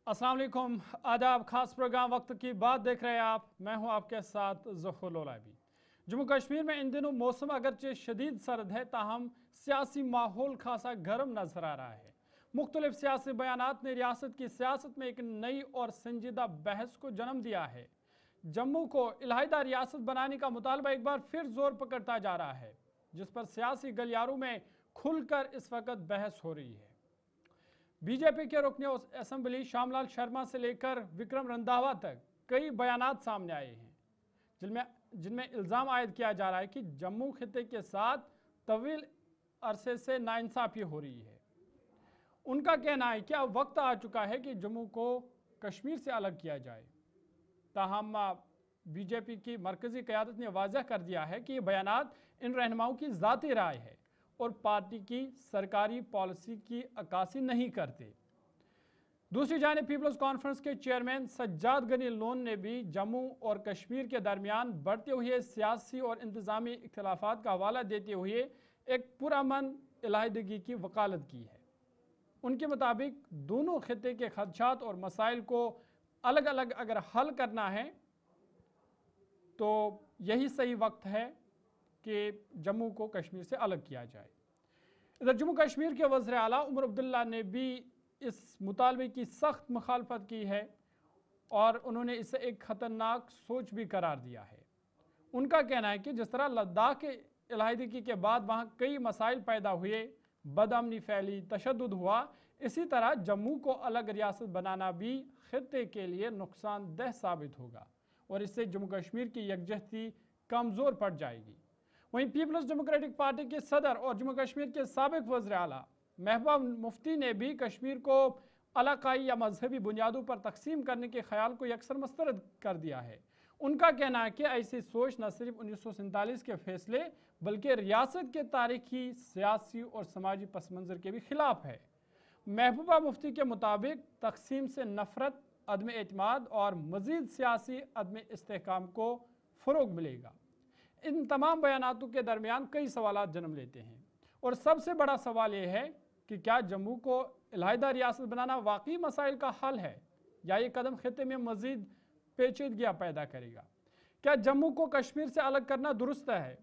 अस्सलाम वालेकुम, आदाब। खास प्रोग्राम वक्त की बात देख रहे हैं आप। मैं हूं आपके साथ ज़फ़र लोलाबी। जम्मू कश्मीर में इन दिनों मौसम अगरचे शदीद सर्द है, ताहम सियासी माहौल खासा गर्म नजर आ रहा है। मुख्तलिफ सियासी बयानात ने रियासत की सियासत में एक नई और संजीदा बहस को जन्म दिया है। जम्मू को इलाहिदा रियासत बनाने का मुतालबा एक बार फिर जोर पकड़ता जा रहा है, जिस पर सियासी गलियारों में खुलकर इस वक्त बहस हो रही है। बीजेपी के रुकने असम्बली श्यामलाल शर्मा से लेकर विक्रम रंधावा तक कई बयानात सामने आए हैं, जिनमें इल्ज़ाम आयद किया जा रहा है कि जम्मू खिते के साथ तवील अरसे से नाइंसाफ़ी हो रही है। उनका कहना है कि अब वक्त आ चुका है कि जम्मू को कश्मीर से अलग किया जाए। ताहम बीजेपी की मरकजी क़यादत ने वाज़ह कर दिया है कि ये बयानात इन रहनुमाओं की ज़ाती राय है और पार्टी की सरकारी पॉलिसी की अक्कासी नहीं करते। दूसरी जानिब पीपल्स कॉन्फ्रेंस के चेयरमैन सज्जाद गनी लोन ने भी जम्मू और कश्मीर के दरमियान बढ़ते हुए सियासी और इंतज़ामी इख्तिलाफात का हवाला देते हुए एक पुरअमन इलाहिदगी की वकालत की है। उनके मुताबिक दोनों खिते के खदशात और मसाइल को अलग अलग अगर हल करना है तो यही सही वक्त है कि जम्मू को कश्मीर से अलग किया जाए। इधर जम्मू कश्मीर के वज़ीर आला उमर अब्दुल्ला ने भी इस मुतालबे की सख्त मुखालफत की है और उन्होंने इसे एक ख़तरनाक सोच भी करार दिया है। उनका कहना है कि जिस तरह लद्दाख के इलाहिदगी के बाद वहाँ कई मसाइल पैदा हुए, बदअमनी फैली, तशद्दुद हुआ, इसी तरह जम्मू को अलग रियासत बनाना भी खित्ते के लिए नुकसानदेह साबित होगा और इससे जम्मू कश्मीर की यकजहती कमज़ोर पड़ जाएगी। वहीं पीपल्स डेमोक्रेटिक पार्टी के सदर और जम्मू कश्मीर के साबिक वज़ीर आला महबूबा मुफ्ती ने भी कश्मीर को इलाकाई या मजहबी बुनियादों पर तकसीम करने के ख्याल को यकसर मुस्तरद कर दिया है। उनका कहना है कि ऐसी सोच न सिर्फ 1947 के फैसले बल्कि रियासत के तारीखी, सियासी और समाजी पस मंज़र के भी खिलाफ है। महबूबा मुफ्ती के मुताबिक तकसीम से नफरत, अदम एतमाद और मज़ीद सियासी अदम इस्तेहकाम को फ़रोग मिलेगा। इन तमाम बयानातों के दरमियान कई सवाल जन्म लेते हैं और सबसे बड़ा सवाल यह है कि क्या जम्मू को इलाहिदा रियासत बनाना वाकई मसाइल का हल है या ये कदम खिते में मज़ीद पेचीदगियाँ पैदा करेगा। क्या जम्मू को कश्मीर से अलग करना दुरुस्त है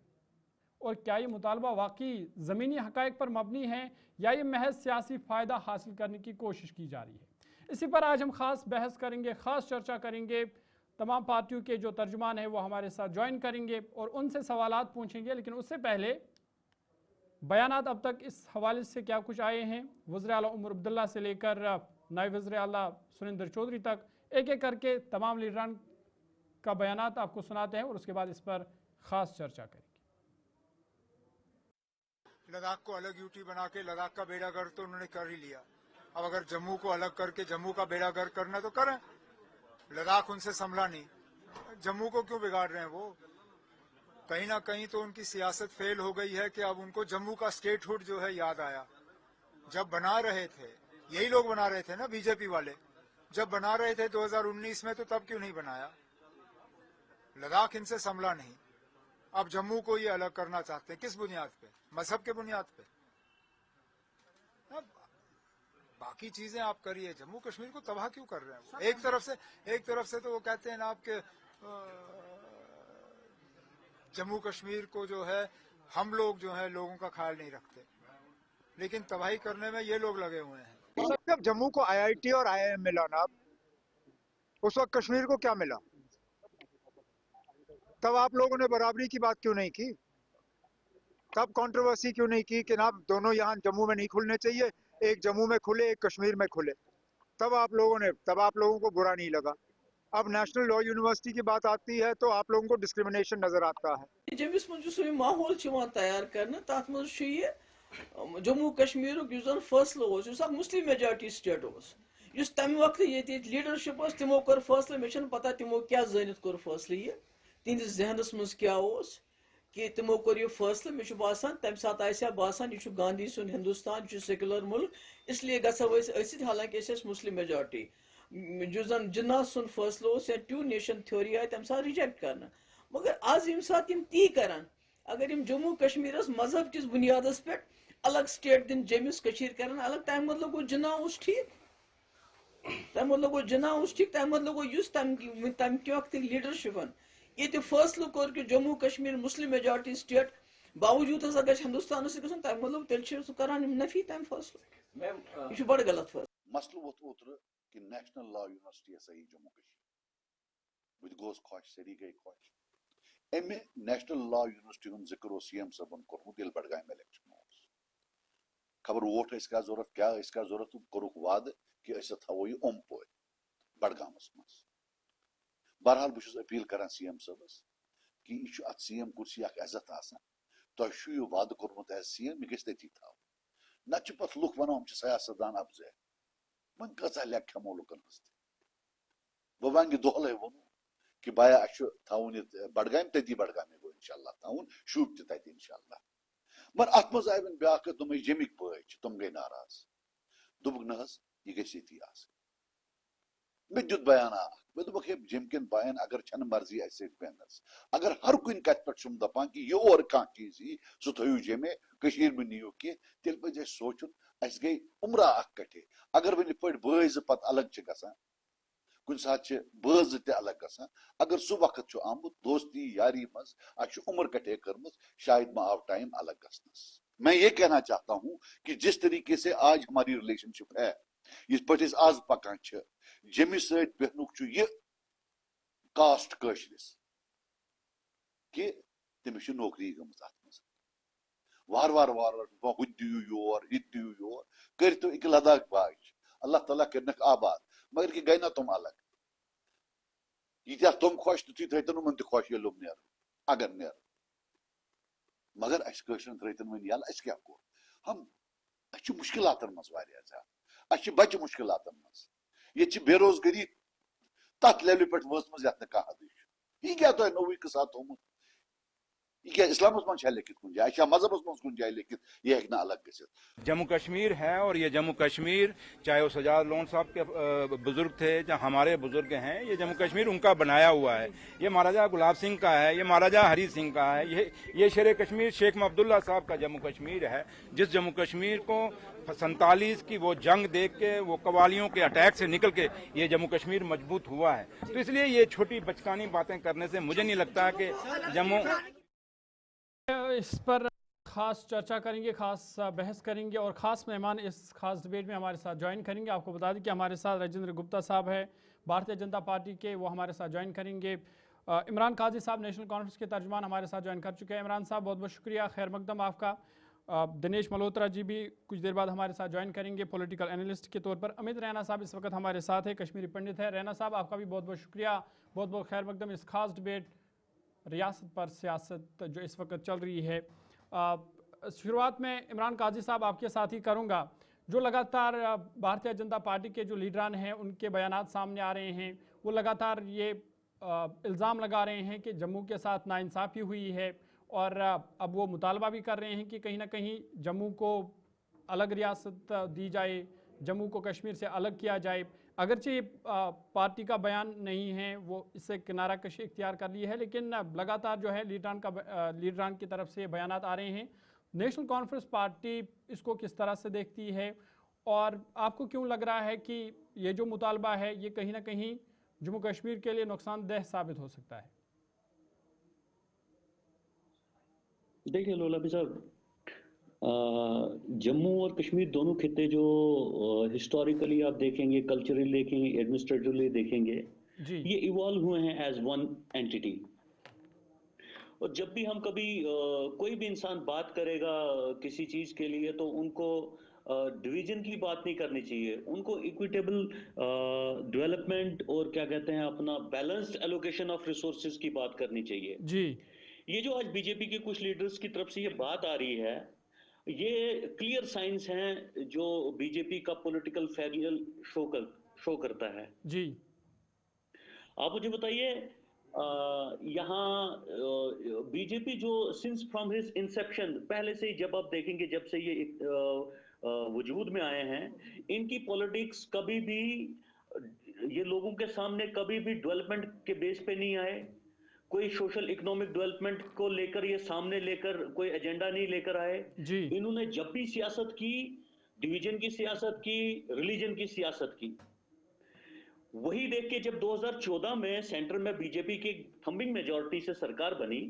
और क्या ये मुतालबा वाकई ज़मीनी हक़ाइक़ पर मबनी है या ये महज सियासी फ़ायदा हासिल करने की कोशिश की जा रही है। इसी पर आज हम ख़ास बहस करेंगे, ख़ास चर्चा करेंगे। तमाम पार्टियों के जो तर्जुमान हैं वो हमारे साथ ज्वाइन करेंगे और उनसे सवालात पूछेंगे। लेकिन उससे पहले बयानात अब तक इस हवाले से क्या कुछ आए हैं, वज़ीर आला उमर अब्दुल्ला से लेकर नायब वज़ीर आला सुरेंद्र चौधरी तक, एक एक करके तमाम लीडरान का बयानात आपको सुनाते हैं और उसके बाद इस पर ख़ास चर्चा करेंगे। लद्दाख को अलग यूटी बना के लद्दाख का बेड़ा गर्क तो उन्होंने कर ही लिया। अब अगर जम्मू को अलग करके जम्मू का बेड़ा गर्क करना तो करें। लद्दाख उनसे संभला नहीं, जम्मू को क्यों बिगाड़ रहे हैं वो? कहीं ना कहीं तो उनकी सियासत फेल हो गई है कि अब उनको जम्मू का स्टेटहुड जो है याद आया। जब बना रहे थे, यही लोग बना रहे थे ना, बीजेपी वाले जब बना रहे थे 2019 में, तो तब क्यों नहीं बनाया? लद्दाख इनसे संभला नहीं, अब जम्मू को ये अलग करना चाहते हैं। किस बुनियाद पे? मजहब के बुनियाद पे। अब बाकी चीजें आप करिए, जम्मू कश्मीर को तबाह क्यों कर रहे हैं? एक तरफ से तो वो कहते हैं ना आपके जम्मू कश्मीर को जो है हम लोग जो है लोगों का ख्याल नहीं रखते, लेकिन तबाही करने में ये लोग लगे हुए हैं। जब जम्मू को आईआईटी और आईआईएम मिला ना, उस वक्त कश्मीर को क्या मिला? तब आप लोगों ने बराबरी की बात क्यों नहीं की? तब कंट्रोवर्सी क्यों नहीं की कि ना दोनों यहाँ जम्मू में नहीं खुलने चाहिए, एक जम्मू में खुले एक कश्मीर में खुले? तब आप लोगों को बुरा नहीं लगा। अब नेशनल लॉ यूनिवर्सिटी की बात आती है तो आप लोगों को डिस्क्रिमिनेशन नजर आता है। जब इस मज माहौल तैयार कर तथ मज जम्मू कश्मीर फैसला मुस्लिम मेजॉरिटी स्टेट तम वक्त ये लीडरशिप तिमो कर फैसला मे पता तिमो क्या जानित कोर फैसला ये तिंदिस जहनस मज क्या कि तिमो कोर यह फैसला मे बासान तम सात बासान यह गांधी सुन हिंदुस्तान सेक्युलर मुल्क, इसलिए गो हालांकि मुस्लिम मेजॉरिटी जो जन जिन्ना सुन फैसलो या टू नेशन थ्योरी आई तम सात रिजेक्ट करना। मगर आज यम सात ती करान, अगर यम जम्मू कश्मीर मजहब किस बुनियादस पे अलग स्टेट दिन जमिस कशीर करान अलग, तम मतलब गो जिन्ना ठीक। तम मतलब गो जना ठीक तम मतलब गो युस तम वक्त लीडरशिपन ये फैसलो कर कि Jammu Kashmir Muslim majority state बावजूद हसा गछ हिंदुस्तान से गसन तम मतलब तेल सु करान नफी तम फैसलो ये बड़ गलत फैसलो मसलो वो ओतर कि नेशनल लॉ यूनिवर्सिटी सही जम्मू कश्मीर बुत गोस खुश सरी गई खुश अमे नेशनल लॉ यूनिवर्सिटी हूं जिक्र सीएम सबन कोर्मुत ये बडगाम इलेक्शन खबर वोट क्या जरूरत क्या जरूरत कोरुक वाद कि थो यह ओम पोर बडगामस मज बहरहाल बहुत अपील कर सीएम सबस कि यह अत सीएम कुर्सी इज्जत तुह यह वाद कोर्मुत एज सीएम यह गि तथी थो नत पे लुक वन हम सियासतदान अफजै वन कह लेख खमो लुकन हज बह वन दोहल वो कि बाया थवन बडगाम तती बडगामे गो इंशाल्लाह थवन शुभ तत इंशाल्लाह मगर अत मज आय वन ब्या तुम जमिक बच तुम गई नाराज दुबक न यह गई मे दुत बयान मे दुबक हे जमकन बायन अगर छन मर्जी अस बेनस अगर हर कुन कत पे दपान कि यह और कह चीज यी सह थो जमे कशीर में नीयू कि तेल पे सोचुन अस गई उम्रा कटे अगर वन पे बय ज पत अलग गसान कुन सात बज ते अलग गसान अगर सह वक्त आमुत दोस्ती यारी मज उम्र कटे कर्म शायद मा आव टाइम अलग गसनस मैं ये कहना चाहता हूं कि जिस तरीके से आज हमारी रिलेशनशिप है इस पे आज पकान जमिस सत बेहनुक यह कास्ट कशरिस कि तमिस नौकरी गम अत मज वार वार वार हु दियो योर यह दियो योर कर तो एक लद्दाख बाज अल्लाह ताला करनक आबाद मगर कि गई ना तुम अलग यीत्या तुम खुश तो थन उमन तह खुश ये नेर अगर नेर मगर अशन थन वन यल क्या कोर हम मुश्किलातन मज वारिया ज्यादा बच्चे मुश्किलातन मज ये बेरोजगारी तथ लेवल पे वचम ये कह हद यह क्या तुम नोवे किसा थोमुत यह क्या इस्लामस मज लिखित कुन जाए मजहबस मज कुन जाए लिखित यह हेक अलग गसित जम्मू कश्मीर है और ये जम्मू कश्मीर चाहे वो सजाद लोन साहब के बुजुर्ग थे या हमारे बुजुर्ग हैं ये जम्मू कश्मीर उनका बनाया हुआ है। ये महाराजा गुलाब सिंह का है, ये महाराजा हरी सिंह का है, ये शेर कश्मीर शेख अब्दुल्ला साहब का जम्मू कश्मीर है। जिस जम्मू कश्मीर को 47 की वो जंग देख के वो कवालियों के अटैक से निकल के ये जम्मू कश्मीर मजबूत हुआ है। तो इसलिए ये छोटी बचकानी बातें करने से मुझे नहीं लगता कि जम्मू इस पर खास चर्चा करेंगे, खास बहस करेंगे और ख़ास मेहमान इस खास डिबेट में हमारे साथ ज्वाइन करेंगे। आपको बता दें कि हमारे साथ राजेंद्र गुप्ता साहब है भारतीय जनता पार्टी के, वो हमारे साथ ज्वाइन करेंगे। इमरान काजी साहब नेशनल कॉन्फ्रेंस के तर्जुमान हमारे साथ ज्वाइन कर चुके हैं। इमरान साहब बहुत बहुत शुक्रिया, खैर मकदम आपका। दिनेश मल्होत्रा जी भी कुछ देर बाद हमारे साथ ज्वाइन करेंगे पॉलिटिकल एनालिस्ट के तौर पर। अमित रैना साहब इस वक्त हमारे साथ है, कश्मीरी पंडित है। रैना साहब आपका भी बहुत बहुत शुक्रिया, बहुत बहुत खैर मकदम इस खास डिबेट रियासत पर सियासत जो इस वक्त चल रही है। शुरुआत में इमरान काजी साहब आपके साथ ही करूँगा। जो लगातार भारतीय जनता पार्टी के जो लीडरान हैं उनके बयानात सामने आ रहे हैं, वो लगातार ये इल्ज़ाम लगा रहे हैं कि जम्मू के साथ नाइंसाफ़ी हुई है और अब वो मुतालबा भी कर रहे हैं कि कहीं ना कहीं जम्मू को अलग रियासत दी जाए, जम्मू को कश्मीर से अलग किया जाए। अगरचे ये पार्टी का बयान नहीं है, वो इससे किनारा कशी इख्तियार कर ली है, लेकिन लगातार जो है लीडरान की तरफ से बयानात आ रहे हैं। नेशनल कॉन्फ्रेंस पार्टी इसको किस तरह से देखती है और आपको क्यों लग रहा है कि ये जो मुतालबा है ये कहीं ना कहीं जम्मू कश्मीर के लिए नुकसानदेह साबित हो सकता है? देखिए लोलाबी साहब, जम्मू और कश्मीर दोनों खित्ते जो हिस्टोरिकली आप देखेंगे, कल्चरली देखेंगे, एडमिनिस्ट्रेटिवली देखेंगे, ये इवॉल्व हुए हैं एज वन एंटिटी। और जब भी हम कभी कोई भी इंसान बात करेगा किसी चीज के लिए तो उनको डिवीजन की बात नहीं करनी चाहिए, उनको इक्विटेबल डेवलपमेंट और क्या कहते हैं अपना बैलेंस्ड एलोकेशन ऑफ रिसोर्सेज की बात करनी चाहिए जी। ये जो आज बीजेपी के कुछ लीडर्स की तरफ से ये बात आ रही है, ये क्लियर साइंस हैं जो बीजेपी का पॉलिटिकल फेलियर शो करता है। जी, आप मुझे बताइए, यहाँ बीजेपी जो सिंस फ्रॉम हिज इंसेप्शन, पहले से ही जब आप देखेंगे जब से ये वजूद में आए हैं, इनकी पॉलिटिक्स कभी भी ये लोगों के सामने कभी भी डेवलपमेंट के बेस पे नहीं आए, कोई सोशल इकोनॉमिक डेवलपमेंट को लेकर ये सामने लेकर कोई एजेंडा नहीं लेकर आए जी। इन्होंने जब भी सियासत की, डिवीजन की सियासत की, रिलीजन की सियासत की। वही देख के जब 2014 में सेंटर में बीजेपी की थंबिंग मेजॉरिटी से सरकार बनी,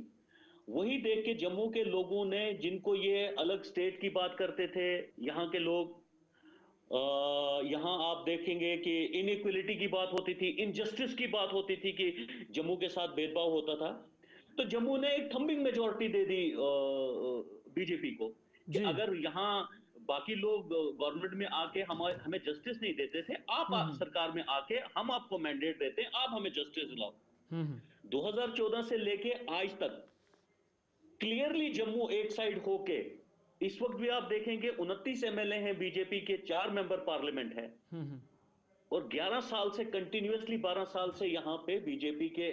वही देख के जम्मू के लोगों ने, जिनको ये अलग स्टेट की बात करते थे यहाँ के लोग, यहाँ आप देखेंगे कि इनइक्वलिटी की बात होती थी, इनजस्टिस की बात होती थी कि जम्मू के साथ भेदभाव होता था, तो जम्मू ने एक थंबिंग मेजॉरिटी दे दी बीजेपी को कि अगर यहाँ बाकी लोग गवर्नमेंट में आके हमें जस्टिस नहीं देते थे, आप सरकार में आके हम आपको मैंडेट देते हैं, आप हमें जस्टिस दिलाओ। 2014 से लेके आज तक क्लियरली जम्मू एक साइड होके, इस वक्त भी आप देखेंगे 29 एमएलए हैं बीजेपी के, 4 मेंबर पार्लियामेंट है, और 11 साल से कंटिन्यूअसली 12 साल से यहाँ पे बीजेपी के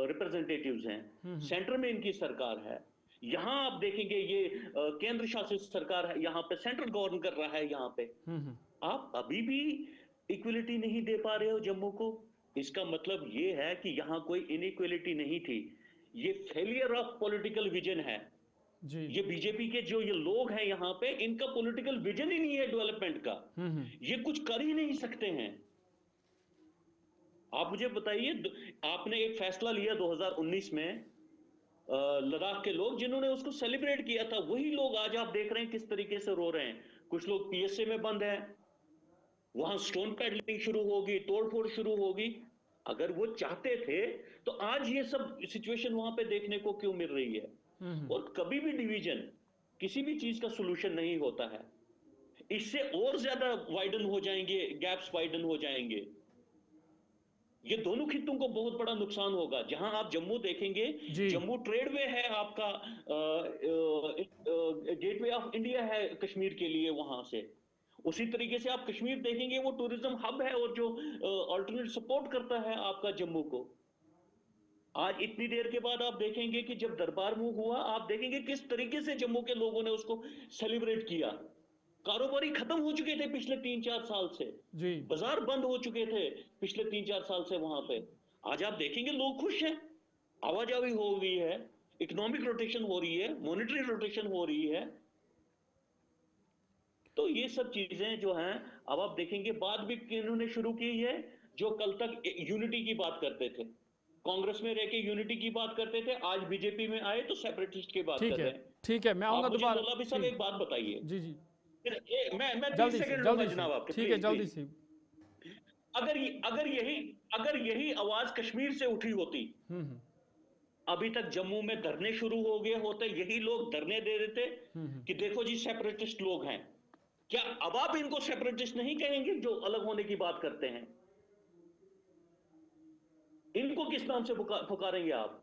रिप्रेजेंटेटिव्स हैं, सेंटर में इनकी सरकार है। यहाँ आप देखेंगे ये केंद्र शासित सरकार है, यहाँ पे सेंट्रल गवर्नमेंट कर रहा है यहाँ पे। आप अभी भी इक्वलिटी नहीं दे पा रहे हो जम्मू को, इसका मतलब ये है कि यहाँ कोई इनइक्वलिटी नहीं थी, ये फेलियर ऑफ पॉलिटिकल विजन है जी। ये बीजेपी के जो ये लोग हैं यहाँ पे, इनका पॉलिटिकल विजन ही नहीं है डेवलपमेंट का, ये कुछ कर ही नहीं सकते हैं। आप मुझे बताइए, आपने एक फैसला लिया 2019 में, लद्दाख के लोग जिन्होंने उसको सेलिब्रेट किया था, वही लोग आज आप देख रहे हैं किस तरीके से रो रहे हैं। कुछ लोग पीएसए में बंद हैं, वहां स्टोन पैडलिंग शुरू होगी, तोड़फोड़ शुरू होगी। अगर वो चाहते थे तो आज ये सब सिचुएशन वहां पे देखने को क्यों मिल रही है? और कभी भी डिवीजन किसी भी चीज का सॉल्यूशन नहीं होता है, इससे और ज्यादा वाइडन हो जाएंगे, गैप्स वाइडन हो जाएंगे, ये दोनों खित्तों को बहुत बड़ा नुकसान होगा। जहां आप जम्मू देखेंगे, जम्मू ट्रेडवे है आपका, गेटवे ऑफ इंडिया है कश्मीर के लिए, वहां से उसी तरीके से आप कश्मीर देखेंगे, वो टूरिज्म हब है और जो अल्टरनेट सपोर्ट करता है आपका जम्मू को। आज इतनी देर के बाद आप देखेंगे कि जब दरबार मूव हुआ, आप देखेंगे किस तरीके से जम्मू के लोगों ने उसको सेलिब्रेट किया। कारोबारी खत्म हो चुके थे पिछले 3-4 साल से जी, बाजार बंद हो चुके थे पिछले 3-4 साल से वहां पे। आज आप देखेंगे लोग खुश हैं, आवाजाही हो रही है, इकोनॉमिक रोटेशन हो रही है, मॉनेटरी रोटेशन हो रही है। तो ये सब चीजें जो हैं, अब आप देखेंगे बात भी इन्होंने शुरू की है, जो कल तक यूनिटी की बात करते थे, कांग्रेस में रह के यूनिटी की बात करते थे, आज बीजेपी में आए तो सेपरेटिस्ट की बात कर रहे हैं। ठीक है, मैं आऊंगा दोबारा। मुझे साहब एक बात बताइए। जी जी, मैं 30 सेकंड लूंगा जनाब आपके। ठीक है, जल्दी से। अगर यही आवाज कश्मीर से उठी होती, अभी तक जम्मू में धरने शुरू हो गए होते, यही लोग धरने दे देते कि देखो जी सेपरेटिस्ट लोग हैं। क्या अब आप इनको सेपरेटिस्ट नहीं कहेंगे जो अलग होने की बात करते हैं? इनको किस नाम से पुकारेंगे आप?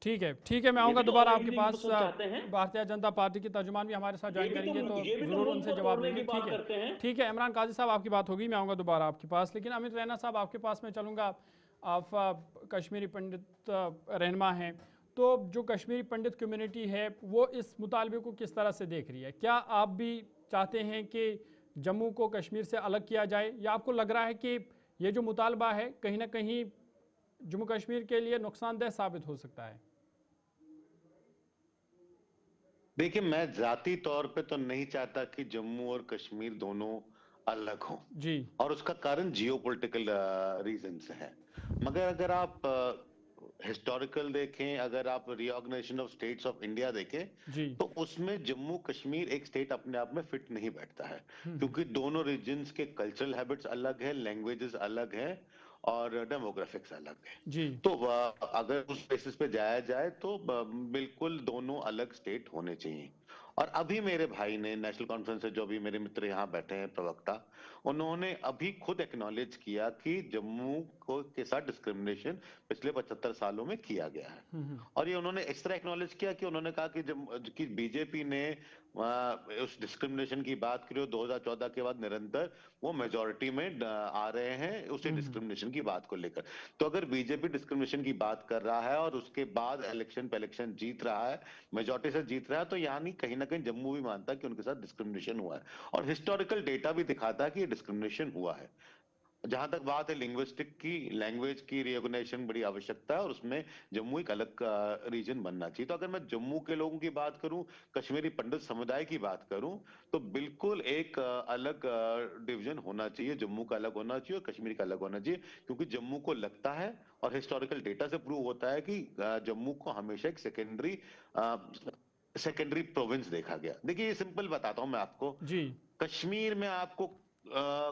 ठीक है, मैं आऊंगा दोबारा आपके पास। भारतीय जनता पार्टी की तर्जुमान भी हमारे साथ ज्वाइन करेंगे, तो जरूर उनसे जवाब देंगे। ठीक है इमरान काजी साहब, आपकी बात होगी, मैं आऊंगा दोबारा आपके पास। लेकिन अमित रैना साहब, आपके पास मैं चलूंगा। आप कश्मीरी पंडित रहनुमा हैं, तो जो कश्मीरी पंडित कम्युनिटी है वो इस मुतालबे को किस तरह से देख रही है? क्या आप भी चाहते हैं कि जम्मू को कश्मीर से अलग किया जाए, या आपको लग रहा है कि ये जो मुतालबा है कहीं ना कहीं जम्मू कश्मीर के लिए नुकसानदेह साबित हो सकता है? देखिए, मैं जाती तौर पे तो नहीं चाहता कि जम्मू और कश्मीर दोनों अलग हों जी, और उसका कारण जियोपॉलिटिकल रीजंस है। मगर अगर आप हिस्टोरिकल देखें, अगर आप reorganisation of states of India देखें जी, तो उसमें जम्मू कश्मीर एक स्टेट अपने आप में फिट नहीं बैठता है, क्योंकि दोनों रीजन्स के कल्चरल हैबिट्स अलग है, लैंग्वेजेस अलग है और डेमोग्राफिक्स अलग है जी। तो अगर उस बेसिस पे जाया जाए तो बिल्कुल दोनों अलग स्टेट होने चाहिए। और अभी मेरे भाई ने नेशनल कॉन्फ्रेंस से, जो भी मेरे मित्र यहाँ बैठे हैं प्रवक्ता, उन्होंने अभी खुद एक्नॉलेज किया कि जम्मू को के साथ डिस्क्रिमिनेशन पिछले 75 सालों में किया गया है। और ये उन्होंने इस तरह एक्नॉलेज किया कि उन्होंने कहा कि बीजेपी ने उस डिस्क्रिमिनेशन की बात करी, 2014 के बाद निरंतर वो मेजोरिटी में आ रहे हैं उसी डिस्क्रिमिनेशन की बात को लेकर। तो अगर बीजेपी डिस्क्रिमिनेशन की बात कर रहा है और उसके बाद इलेक्शन पे इलेक्शन जीत रहा है, मेजोरिटी से जीत रहा है, तो यानी कहीं ना कहीं जम्मू भी मानता है कि उनके साथ डिस्क्रिमिनेशन हुआ है, और हिस्टोरिकल डेटा भी दिखाता है कि ये डिस्क्रिमिनेशन हुआ है। जहां तक बात है लिंग्विस्टिक की, लैंग्वेज की रिकॉग्निशन बड़ी आवश्यकता है और उसमें जम्मू एक अलग रीजन बनना चाहिए। तो अगर मैं जम्मू के लोगों की बात करूं, कश्मीरी पंडित समुदाय की बात करूं, तो बिल्कुल एक अलग डिवीजन होना चाहिए। जम्मू का अलग होना चाहिए और कश्मीर का अलग होना चाहिए, क्योंकि जम्मू को लगता है और हिस्टोरिकल डेटा से प्रूव होता है कि जम्मू को हमेशा एक सेकेंडरी प्रोविंस देखा गया। देखिए ये सिंपल बताता हूं मैं आपको, जी। कश्मीर में आपको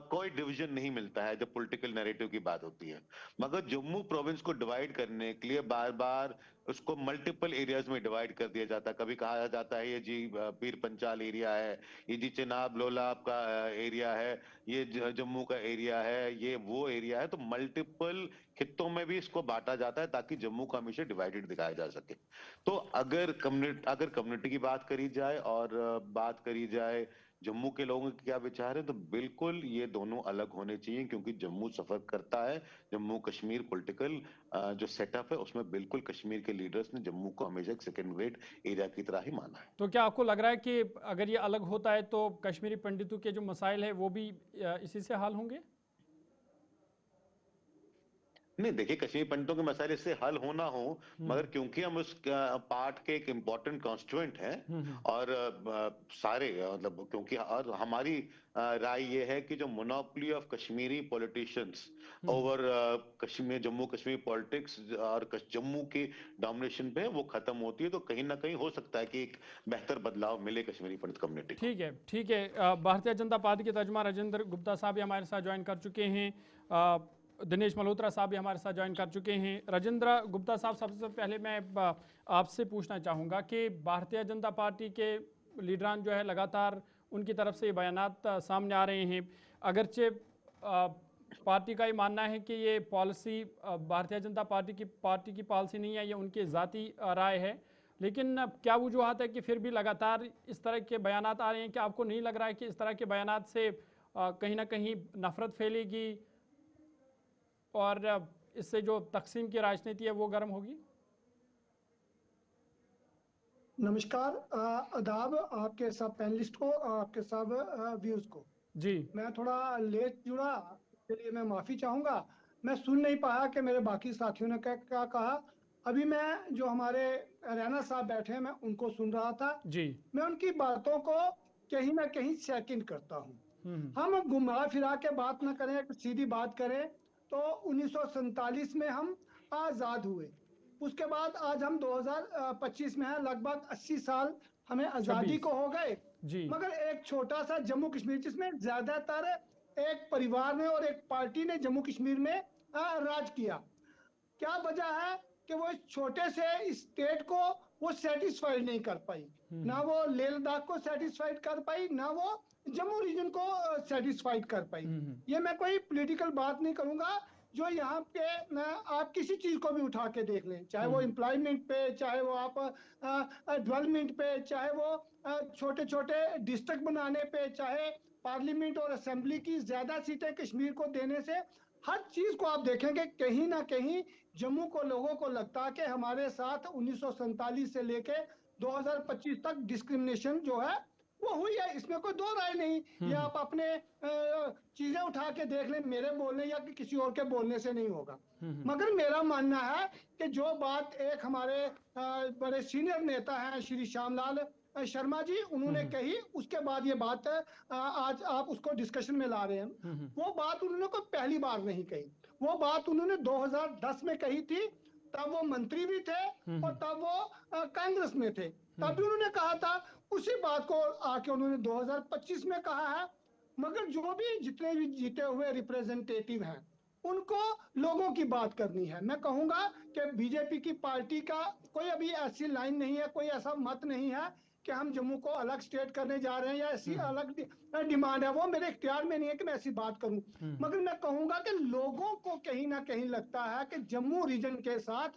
कोई डिवीजन नहीं मिलता है जब पॉलिटिकल नैरेटिव की बात होती है, मगर जम्मू प्रोविंस को डिवाइड करने के लिए बार बार उसको मल्टीपल एरियाज में डिवाइड कर दिया जाता है। कभी कहा जाता है ये जी पीर पंचाल एरिया है, ये जी चिनाब लोलाब का एरिया है, ये जम्मू का एरिया है, ये वो एरिया है। तो मल्टीपल खित्तों में भी इसको बांटा जाता है ताकि जम्मू को हमेशा डिवाइडेड दिखाया जा सके। तो अगर कम्युनिटी की बात करी जाए और बात करी जाए जम्मू के लोगों के क्या विचार है, तो बिल्कुल ये दोनों अलग होने चाहिए, क्योंकि जम्मू सफर करता है। जम्मू कश्मीर पॉलिटिकल जो सेटअप है उसमें बिल्कुल कश्मीर के लीडर्स ने जम्मू को हमेशा एक सेकेंड ग्रेड एरिया की तरह ही माना है। तो क्या आपको लग रहा है कि अगर ये अलग होता है तो कश्मीरी पंडितों के जो मसाइल है वो भी इसी से हल होंगे? नहीं, देखिए कश्मीर पंडितों के मसाइले इससे हल होना हो, मगर क्योंकि हम उस पार्ट के एक इम्पोर्टेंट कॉन्स्टिट्यूएंट हैं और सारे मतलब क्योंकि और हमारी राय ये है कि जो monopoly of Kashmiri politicians over Kashmir Jammu Kashmir politics और जम्मू के डोमिनेशन पे वो खत्म होती है, तो कहीं ना कहीं हो सकता है कि एक बेहतर बदलाव मिले कश्मीरी पंडित कम्युनिटी को। ठीक है, ठीक है। भारतीय जनता पार्टी के तर्जुमा राजेंद्र गुप्ता साहब भी हमारे साथ ज्वाइन कर चुके हैं, दिनेश मल्होत्रा साहब भी हमारे साथ ज्वाइन कर चुके हैं। राजेंद्र गुप्ता साहब, सबसे पहले मैं आपसे पूछना चाहूँगा कि भारतीय जनता पार्टी के लीडरान जो है लगातार उनकी तरफ से बयानात सामने आ रहे हैं, अगरचे पार्टी का ये मानना है कि ये पॉलिसी भारतीय जनता पार्टी की पॉलिसी नहीं है, ये उनकी ज़ाती राय है, लेकिन क्या वजूहत है कि फिर भी लगातार इस तरह के बयानात आ रहे हैं? कि आपको नहीं लग रहा है कि इस तरह के बयानात से कहीं ना कहीं नफरत फैलेगी और इससे जो तकसीम की राजनीति है वो गर्म होगी? नमस्कार, आदाब आपके सब पैनलिस्ट को, आपके सब व्यूज को। जी, मैं थोड़ा लेट जुड़ा, इसके लिए मैं माफ़ी चाहूँगा। मैं सुन नहीं पाया कि मेरे बाकी साथियों ने क्या कहा। अभी मैं जो हमारे रैना साहब बैठे हैं मैं उनको सुन रहा था जी। मैं उनकी बातों को कहीं ना कहीं सेकंड करता हूँ। हम घुमा फिरा के बात ना करें, सीधी बात करें तो 1947 में हम आज़ाद हुए, उसके बाद आज हम 2025 में हैं, लगभग 80 साल हमें आज़ादी को हो गए जी। मगर एक छोटा सा जम्मू कश्मीर जिसमें ज़्यादातर एक परिवार ने और एक पार्टी ने जम्मू कश्मीर में राज किया। क्या वजह है कि वो इस छोटे से स्टेट को वो सेटिस्फाइड नहीं कर पाई, ना वो लेह लद्दाख को सेटिस्फाइड कर पाई, ना वो जम्मू रीजन को सेटिस्फाइड कर पाई। ये मैं कोई पॉलिटिकल बात नहीं करूंगा, जो यहाँ पे आप किसी चीज को भी उठा के देख लें, चाहे वो एम्प्लॉयमेंट पे, चाहे वो आप डेवलपमेंट पे, चाहे वो छोटे छोटे डिस्ट्रिक्ट बनाने पे, चाहे पार्लियामेंट और असेंबली की ज्यादा सीटें कश्मीर को देने से, हर चीज को आप देखेंगे कहीं ना कहीं जम्मू को लोगों को लगता है कि हमारे साथ 1947 से लेके 2025 तक डिस्क्रिमिनेशन जो है वो हुई है, इसमें कोई दो राय नहीं। ये आप अपने चीजें उठा के देख लें, मेरे बोलने या किसी और के बोलने से नहीं होगा। मगर मेरा मानना है कि जो बात एक हमारे बड़े सीनियर नेता हैं श्री श्यामलाल शर्मा जी उन्होंने कही, उसके बाद ये बात आज आप उसको डिस्कशन में ला रहे हैं। वो बात उन्होंने कोई पहली बार नहीं कही, वो बात उन्होंने 2010 में कही थी, तब वो मंत्री भी थे और तब वो कांग्रेस में थे, तब भी उन्होंने कहा था। उसी बात को आके उन्होंने 2025 में कहा है। मगर जो भी जितने भी जीते हुए रिप्रेजेंटेटिव हैं उनको लोगों की बात करनी है। मैं कहूंगा कि बीजेपी की पार्टी का कोई अभी ऐसी लाइन नहीं है, कोई ऐसा मत नहीं है कि हम जम्मू को अलग स्टेट करने जा रहे हैं या ऐसी अलग डिमांड है, वो मेरे इख्तियार में नहीं है कि मैं ऐसी बात करूं। मगर मैं कहूंगा कि लोगों को कहीं ना कहीं लगता है कि जम्मू रीजन के साथ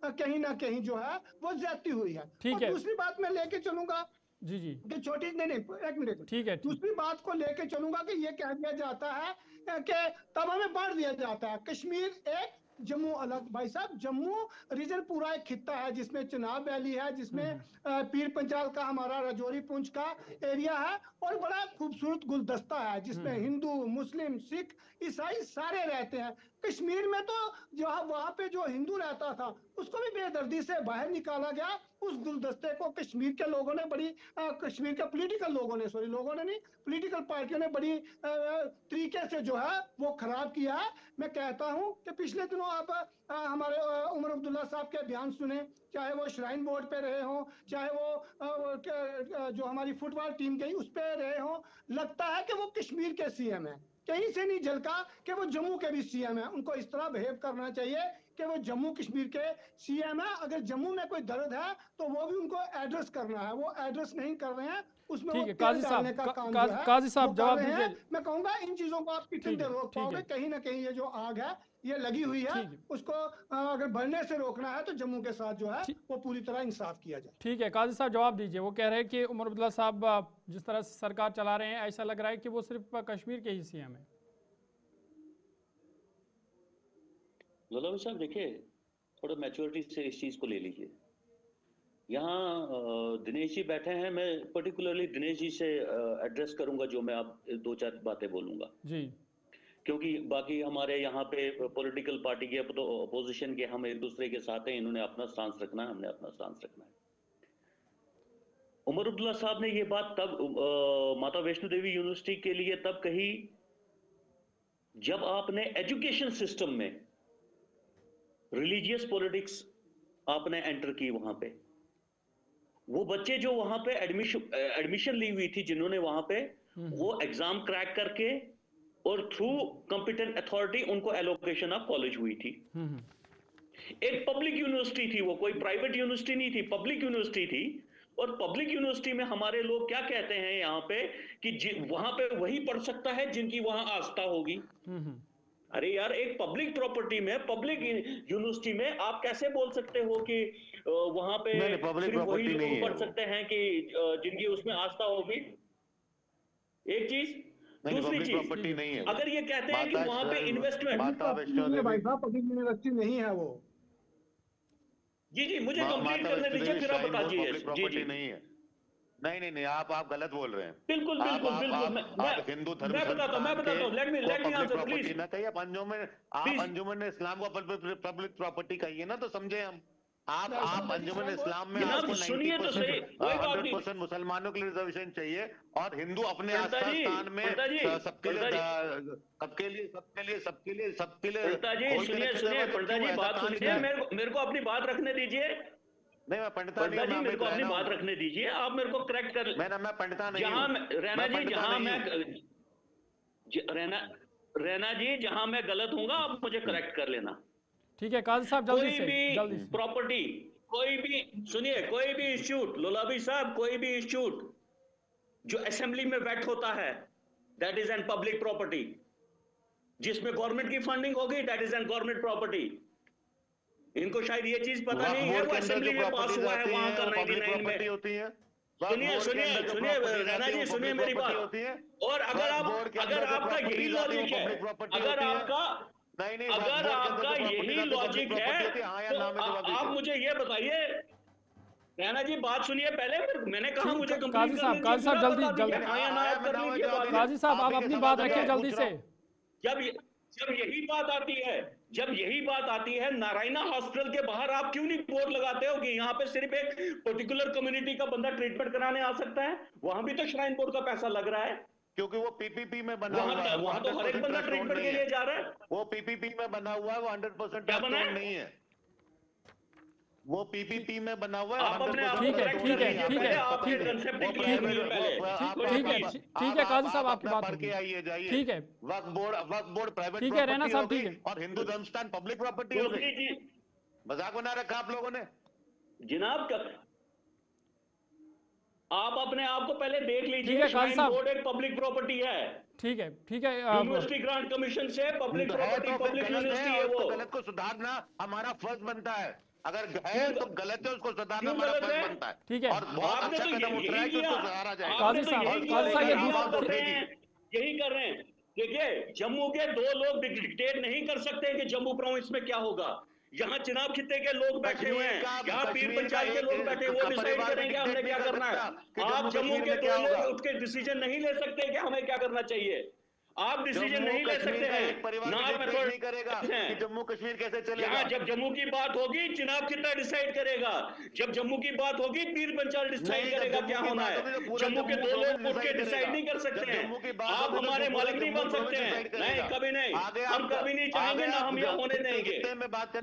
कहीं ना कहीं जो है वो ज्यादती हुई है। और दूसरी बात मैं लेके चलूंगा जी जी कि छोटी नहीं एक मिनट, ठीक है, दूसरी बात को लेके चलूंगा कि ये कह दिया जाता है कि तब हमें बांट दिया जाता है, कश्मीर एक जम्मू अलग। भाई साहब, जम्मू रीजन पूरा एक खित्ता है जिसमें चिनाब वैली है, जिसमें पीर पंचाल का हमारा राजौरी पुंछ का एरिया है, और बड़ा खूबसूरत गुलदस्ता है जिसमें हिंदू, मुस्लिम, सिख, ईसाई सारे रहते हैं। कश्मीर में तो जो वहां पे जो हिंदू रहता था उसको भी बेदर्दी से बाहर निकाला गया। उस गुलदस्ते को कश्मीर के लोगों ने बड़ी कश्मीर के पॉलिटिकल लोगों ने, सॉरी लोगों ने नहीं, पॉलिटिकल पार्टियों ने बड़ी तरीके से जो है वो खराब किया है। मैं कहता हूं कि पिछले दिनों आप हमारे उमर अब्दुल्ला साहब के बयान सुने, चाहे वो श्राइन बोर्ड पे रहे हों, चाहे वो जो हमारी फुटबॉल टीम गई उस पे रहे हों, लगता है कि वो कश्मीर के सीएम है। कहीं से नहीं झलका कि वो जम्मू के भी सीएम है। उनको इस तरह बिहेव करना चाहिए कि वो जम्मू कश्मीर के सीएम है। अगर जम्मू में कोई दर्द है तो वो भी उनको एड्रेस करना है, वो एड्रेस नहीं कर रहे हैं। उसमें वो काजी साहब, काजी साहब जवाब दीजिए। मैं कहूंगा इन चीजों को आप कितनी देर रोक पाओगे? कहीं ना कहीं ये जो आग है ये लगी हुई है, उसको अगर बढ़ने से रोकना है तो जम्मू के साथ जो है वो पूरी तरह इंसाफ किया जाए। ठीक है, काजी साहब जवाब दीजिए। वो कह रहे हैं कि उमर अब्दुल्ला साहब जिस तरह से सरकार चला रहे हैं ऐसा लग रहा है कि वो सिर्फ कश्मीर के ही सीएम है। लोलावी साहब देखिए, थोड़ा मैच्योरिटी से इस चीज को ले लीजिए। यहाँ दिनेश जी बैठे हैं, मैं पर्टिकुलरली दिनेश जी से एड्रेस करूंगा जो मैं आप 2-4 बातें बोलूंगा जी, क्योंकि बाकी हमारे यहाँ पे पॉलिटिकल पार्टी के तो अपोजिशन के हम एक दूसरे के साथ हैं, इन्होंने अपना स्टांस रखना है, हमने अपना स्टांस रखना है। उमर अब्दुल्ला साहब ने ये बात तब माता वैष्णो देवी यूनिवर्सिटी के लिए तब कही जब आपने एजुकेशन सिस्टम में रिलीजियस पॉलिटिक्स आपने एंटर की। वहां पे वो बच्चे जो वहां पे एडमिशन ली हुई थी, जिन्होंने वहां पे वो एग्जाम क्रैक करके और थ्रू कॉम्पिटेंट अथॉरिटी उनको एलोकेशन ऑफ कॉलेज हुई थी। एक पब्लिक यूनिवर्सिटी थी, वो कोई प्राइवेट यूनिवर्सिटी नहीं थी, पब्लिक यूनिवर्सिटी थी। और पब्लिक यूनिवर्सिटी में हमारे लोग क्या कहते हैं यहाँ पे कि वहां पे वही पढ़ सकता है जिनकी वहां आस्था होगी। अरे यार, एक पब्लिक प्रॉपर्टी में, पब्लिक यूनिवर्सिटी में आप कैसे बोल सकते हो कि वहां पे सिर्फ वही लोग पढ़ सकते हैं कि जिनकी उसमें आस्था होगी? एक चीज। दूसरी चीज, नहीं है। अगर ये कहते हैं कि वहां पे इन्वेस्टमेंट, भाई साहब पब्लिक यूनिवर्सिटी नहीं है वो। जी, मुझे कंप्लीट करने दीजिए, फिर आप बताइए। जी नहीं है। नहीं, आप गलत बोल रहे हैं। बिल्कुल। आप हिंदू धर्म मैं बताता हूं, लेट मी आंसर प्लीज। ना कहिए, आप अंजुमन इस्लाम को पब्लिक प्रॉपर्टी कहिए ना, तो समझे हम। आप अंजुमन इस्लाम में आपको 90% मुसलमानों के लिए रिजर्वेशन चाहिए और हिंदू अपने स्थान में सबके लिए सुनिए पंडिता जी, बात सुनिए, मेरे को अपनी बात रखने दीजिए। नहीं, मैं पंडिता नहीं हूं, मेरे को अपनी बात रखने दीजिए। आप मेरे को करेक्ट कर, मैं पंडिता नहीं हूं। रहना जी, जहां मैं रहना जी, जहां मैं गलत हूंगा आप मुझे करेक्ट कर लेना। ठीक है काजी साहब, जल्दी से प्रॉपर्टी, कोई भी सुनिए, कोई भी इंस्टीट्यूट, लोलावी साहब, कोई भी इंस्टीट्यूट जो असेंबली में वेट होता है, that is an public property. जिसमें गवर्नमेंट की फंडिंग होगी, that is an government property. इनको शायद ये चीज पता नहीं है, वो असेंबली में पास हुआ है वहां का 99 में होती है। सुनिए राणा जी, सुनिए मेरी बात। और अगर आपका यही लॉजिक है, अगर आपका यही लॉजिक है, तो आप मुझे ये बताइए। राणा जी बात सुनिए पहले, मैंने कहा मुझे काजी साहब जल्दी काजी साहब आप अपनी बात रखिए जल्दी से। जब यही बात आती है नारायणा हॉस्पिटल के बाहर आप क्यों नहीं बोर्ड लगाते हो कि यहाँ पे सिर्फ एक पर्टिकुलर कम्युनिटी का बंदा ट्रीटमेंट कराने आ सकता है? वहां भी तो श्राइन बोर्ड का पैसा लग रहा है, क्योंकि वो पीपीपी में बना हुआ है। वहां तो हर एक बंदा ट्रीटमेंट के लिए जा रहा है। वो पीपीपी में बना हुआ है, वो 100% नहीं है। वो पीपीपी में बना हुआ है। ठीक है काजी साहब आपकी बात करके आइए, जाइए। ठीक है, वक्फ बोर्ड प्राइवेट, ठीक है रहना साहब, ठीक है। और हिंदू धर्मस्थान पब्लिक प्रॉपर्टी हो गई। मजाक बना रखा आप लोगों ने जनाब। आप अपने आप को पहले देख लीजिए, श्राइन बोर्ड एक पब्लिक प्रॉपर्टी है। ठीक है यूनिवर्सिटी ग्रांट कमीशन से पब्लिक प्रॉपर्टी, पब्लिक यूनिवर्सिटी है वो। गलत को सुधारना हमारा फर्ज बनता है। अगर है तो गलत है, उसको सुधारना हमारा फर्ज बनता है। ठीक है, और बहुत अच्छा कदम उठ रहा है कि उसको सुधारा जाएगा। काजी साहब यही कर रहे हैं। देखिए, जम्मू के 2 लोग डिक्टेट नहीं कर सकते कि जम्मू प्रोविंस में क्या होगा। यहाँ चिनाब खित्ते के लोग बैठे हुए हैं, यहाँ पीर पंचाल के लोग बैठे हुए, वो डिसाइड करेंगे हमने क्या करना है। आप जम्मू के 2 लोग उठ के डिसीजन नहीं ले सकते कि हमें क्या करना चाहिए। आप डिसीजन नहीं ले सकते हैं। नॉट मेथड नहीं करेगा कि जम्मू कश्मीर कैसे चलेगा। यहाँ जब जम्मू की बात होगी चिनाब खित्ता डिसाइड करेगा, जब जम्मू की बात होगी पीर पंचाल डिसाइड करेगा क्या होना है। जम्मू के 2 लोग उठ के डिसाइड नहीं कर सकते हैं। आप हमारे मालिक नहीं बन सकते हैं, नहीं कभी नहीं, हम कभी नहीं चाहेंगे, ना हम यह होने देंगे,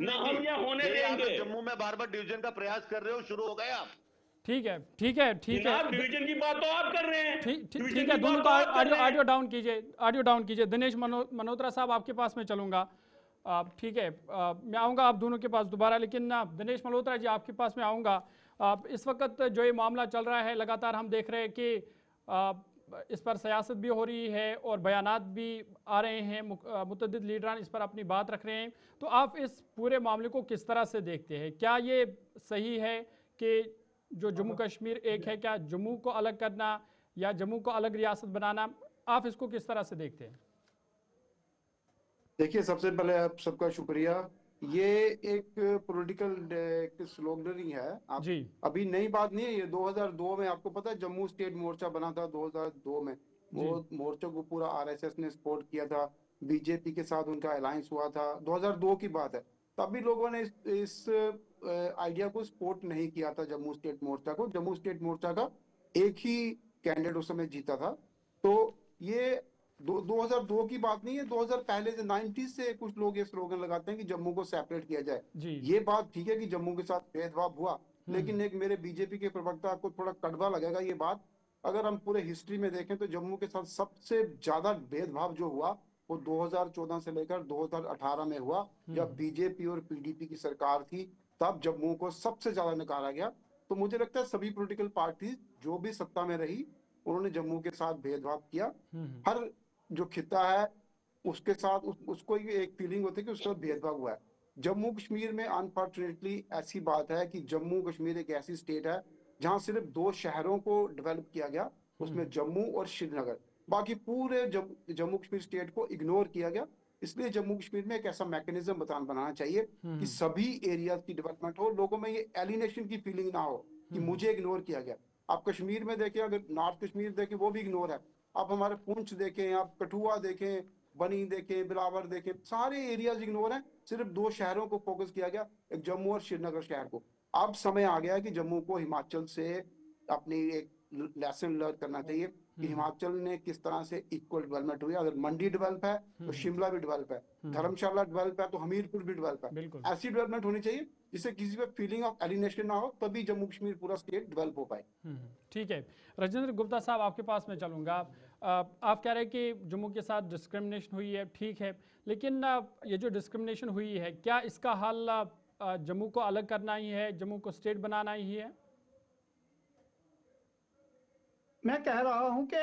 ना हम यह होने देंगे। जम्मू में बार बार डिवीजन का प्रयास कर रहे हो, शुरू हो गए आप। ठीक है, ठीक है, ठीक है। डिवीजन की बात तो आप कर रहे हैं। ठीक है, दोनों का ऑडियो डाउन कीजिए, ऑडियो डाउन कीजिए। दिनेश मल्होत्रा साहब, आपके पास में चलूंगा। ठीक है, मैं आऊँगा आप दोनों के पास दोबारा, लेकिन दिनेश मल्होत्रा जी आपके पास में आऊँगा। इस वक्त जो ये मामला चल रहा है, लगातार हम देख रहे हैं कि इस पर सियासत भी हो रही है और बयानात भी आ रहे हैं, मुतअद्दिद लीडरान इस पर अपनी बात रख रहे हैं। तो आप इस पूरे मामले को किस तरह से देखते हैं? क्या ये सही है कि जो जम्मू कश्मीर एक है, क्या जम्मू को अलग करना या जम्मू को अलग रियासत बनाना, आप इसको किस तरह से देखते हैं? देखिए, सबसे पहले आप सबका शुक्रिया। ये एक पॉलिटिकल स्लोगनरी है आप जी। अभी नई बात नहीं है, ये 2002 में आपको पता है जम्मू स्टेट मोर्चा बना था 2002 में। वो मोर्चा को पूरा आरएसएस ने सपोर्ट किया था, बीजेपी के साथ उनका अलायंस हुआ था, 2002 की बात है। तभी लोगों ने इस आइडिया को सपोर्ट नहीं किया था जम्मू स्टेट मोर्चा को। जम्मू स्टेट मोर्चा का एक ही कैंडिडेट उस समय जीता था। तो ये 2002 की बात नहीं है, 2000 पहले से 90s से कुछ लोग ये स्लोगन लगाते हैं कि जम्मू को सेपरेट किया जाए। ये बात ठीक है कि जम्मू के साथ भेदभाव हुआ, लेकिन एक मेरे बीजेपी के प्रवक्ता को थोड़ा कड़वा लगेगा ये बात। अगर हम पूरे हिस्ट्री में देखें तो जम्मू के साथ सबसे ज्यादा भेदभाव जो हुआ वो 2014 से लेकर 2018 में हुआ, जब बीजेपी और पीडीपी की सरकार थी, तब जम्मू को सबसे ज्यादा निकाला गया। तो मुझे लगता है सभी पॉलिटिकल पार्टी जो भी सत्ता में रही उन्होंने जम्मू के साथ भेदभाव किया। हर जो खिता है उसके साथ उसको एक फीलिंग होती है कि उसके साथ भेदभाव हुआ है। जम्मू कश्मीर में अनफॉर्चुनेटली ऐसी बात है कि जम्मू कश्मीर एक ऐसी स्टेट है जहां सिर्फ 2 शहरों को डेवलप किया गया, उसमें जम्मू और श्रीनगर। बाकी पूरे जम्मू कश्मीर स्टेट को इग्नोर किया गया। इसलिए जम्मू कश्मीर में एक ऐसा मैकेनिज्म बनाना चाहिए कि सभी एरियाज की डेवलपमेंट हो, लोगों में ये एलिनेशन की फीलिंग ना हो कि मुझे इग्नोर किया गया। आप कश्मीर में देखें, अगर नॉर्थ कश्मीर देखें वो भी इग्नोर है। आप हमारे पुंछ देखें, आप कठुआ देखें, बनी देखें, बिलावर देखें, सारे एरियाज इग्नोर हैं। सिर्फ 2 शहरों को फोकस किया गया, एक जम्मू और श्रीनगर शहर को। अब समय आ गया कि जम्मू को हिमाचल से अपनी एक लेसन लर्न करना चाहिए कि हिमाचल ने किस तरह से इक्वल डेवलपमेंट हुई। अगर मंडी डेवलप है तो शिमला भी डेवलप है, धर्मशाला डेवलप है तो हमीरपुर भी डेवलप है। ऐसी डेवलपमेंट होनी चाहिए जिससे किसी पे फीलिंग ऑफ एलिनेशन ना हो, तभी जम्मू कश्मीर पूरा स्टेट डेवलप हो पाए। ठीक है, राजेंद्र गुप्ता साहब आपके पास में चलूंगा। आप कह रहे हैं कि जम्मू के साथ डिस्क्रिमिनेशन हुई है, ठीक है, लेकिन ये जो डिस्क्रिमिनेशन हुई है, क्या इसका हल जम्मू को अलग करना ही है, जम्मू को स्टेट बनाना ही है? मैं कह रहा हूं कि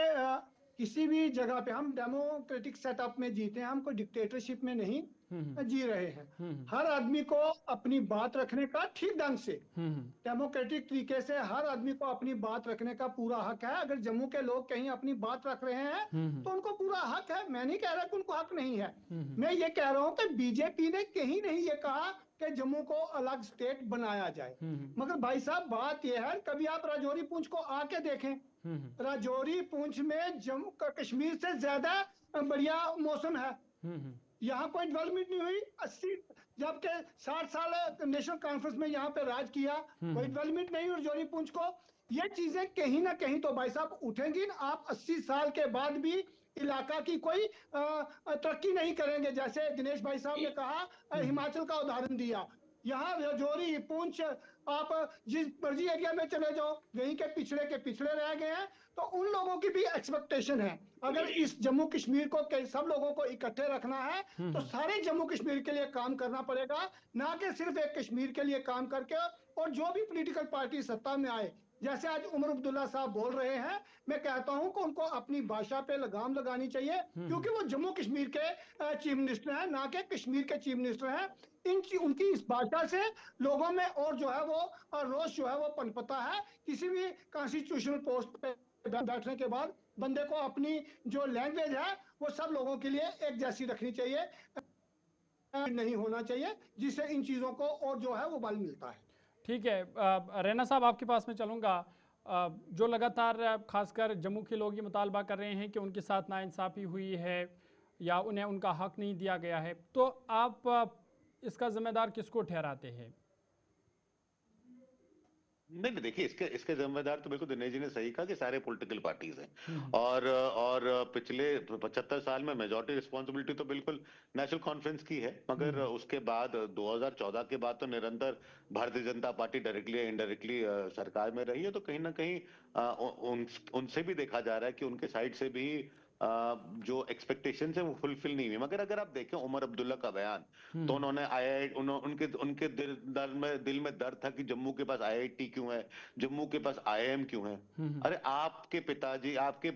किसी भी जगह पे हम डेमोक्रेटिक सेटअप में जीते हैं, हम कोई डिक्टेटरशिप में नहीं जी रहे हैं। हर आदमी को अपनी बात रखने का ठीक ढंग से डेमोक्रेटिक तरीके से हर आदमी को अपनी बात रखने का पूरा हक है। अगर जम्मू के लोग कहीं अपनी बात रख रहे हैं तो उनको पूरा हक है। मैं नहीं कह रहा कि उनको हक नहीं है, मैं ये कह रहा हूं कि बीजेपी ने कहीं नहीं ये कहा कि जम्मू को अलग स्टेट बनाया जाए। मगर भाई साहब बात यह है, कभी आप राजौरी पुंछ को आके देखें, राजौरी पुंछ में जम्मू कश्मीर से ज्यादा बढ़िया मौसम है। यहाँ कोई डेवलपमेंट नहीं हुई। 80 जबकि 60 साल नेशनल कॉन्फ्रेंस में यहाँ पे राज किया, कोई डेवलपमेंट नहीं हुई राजौरी पुंछ को। ये चीजें कहीं ना कहीं तो भाई साहब उठेंगी। आप 80 साल के बाद भी इलाका की कोई तरक्की नहीं करेंगे। जैसे दिनेश भाई साहब ने कहा, हिमाचल का उदाहरण दिया, यहाँ राजौरी पुंछ आप जिस मर्जी एरिया में चले जाओ वहीं के पिछड़े रह गए हैं। तो उन लोगों की भी एक्सपेक्टेशन है, अगर इस जम्मू कश्मीर को सब लोगों को इकट्ठे रखना है तो सारे जम्मू कश्मीर के लिए काम करना पड़ेगा, ना कि सिर्फ एक कश्मीर के लिए काम करके। और जो भी पॉलिटिकल पार्टी सत्ता में आए, जैसे आज उमर अब्दुल्ला साहब बोल रहे हैं, मैं कहता हूं कि उनको अपनी भाषा पे लगाम लगानी चाहिए, क्योंकि वो जम्मू कश्मीर के चीफ मिनिस्टर हैं, ना कि कश्मीर के चीफ मिनिस्टर हैं। उनकी इस भाषा से लोगों में और जो है वो रोष जो है वो पनपता है। किसी भी कॉन्स्टिट्यूशनल पोस्ट पे बैठने के बाद बंदे को अपनी जो लैंग्वेज है वो सब लोगों के लिए एक जैसी रखनी चाहिए, नहीं होना चाहिए, जिससे इन चीज़ों को और जो है वो बल मिलता है। ठीक है, रैना साहब आपके पास में चलूँगा। जो लगातार खासकर जम्मू के लोग ये मुतालबा कर रहे हैं कि उनके साथ नाइंसाफ़ी हुई है या उन्हें उनका हक नहीं दिया गया है, तो आप इसका जिम्मेदार किसको ठहराते हैं? नहीं देखिए, इसके जिम्मेदार तो बिल्कुल दिनेश जी ने सही कहा कि सारे पॉलिटिकल पार्टीज हैं, और पिछले 75 साल में मेजॉरिटी रिस्पॉन्सिबिलिटी तो बिल्कुल नेशनल कॉन्फ्रेंस की है, मगर उसके बाद 2014 के बाद तो निरंतर भारतीय जनता पार्टी डायरेक्टली या इनडायरेक्टली सरकार में रही है, तो कहीं ना कहीं उनसे भी देखा जा रहा है कि उनके साइड से भी जो एक्सपेक्टेशन है वो फुलफिल नहीं हुई। मगर अगर आप देखें उमर अब्दुल्ला का बयान, तो उन्होंने उनके दिल में दर्द था कि जम्मू के पास IIT क्यों है, जम्मू के पास IIM क्यों है। अरे आपके पिताजी, आपके